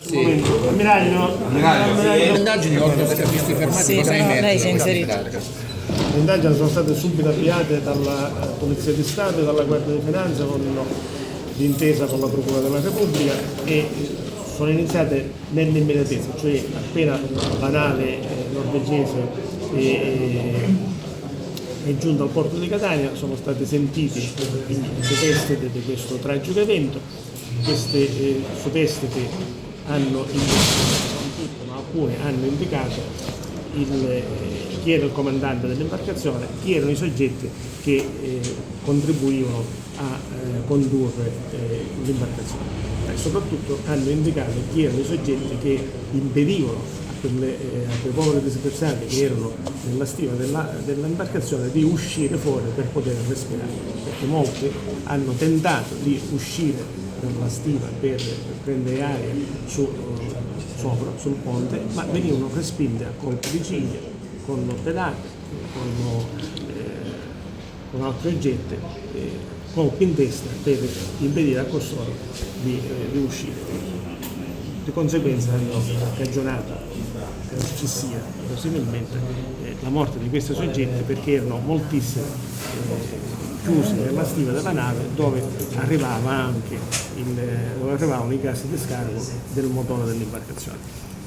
Sì. Ammiraglio. Le indagini oltre a scafisti fermati Sì, cosa no, emerge lei si è durante inserito. l'indagine? Le indagini sono state subito avviate dalla Polizia di Stato e dalla Guardia di Finanza d'intesa con la Procura della Repubblica e sono iniziate nell'immediatezza, cioè appena la nave norvegese è giunta al porto di Catania sono stati sentiti i superstiti di questo tragico evento. Queste superstiti hanno indicato, ma alcune hanno indicato chi era il comandante dell'imbarcazione, chi erano i soggetti che contribuivano a condurre l'imbarcazione. E soprattutto hanno indicato chi erano i soggetti che impedivano a quei poveri disgraziati che erano nella stiva dell'imbarcazione di uscire fuori per poter respirare, perché molti hanno tentato di uscire dalla stiva per prendere aria sopra, sul ponte, ma venivano respinti a colpi di cinghia, con pedate, con altri oggetti, colpi in testa per impedire a costoro di uscire. Di conseguenza hanno cagionato che ci sia possibilmente la morte di questi soggetti perché erano moltissimi chiusi nella stiva della nave dove arrivavano i gas di scarico del motore dell'imbarcazione.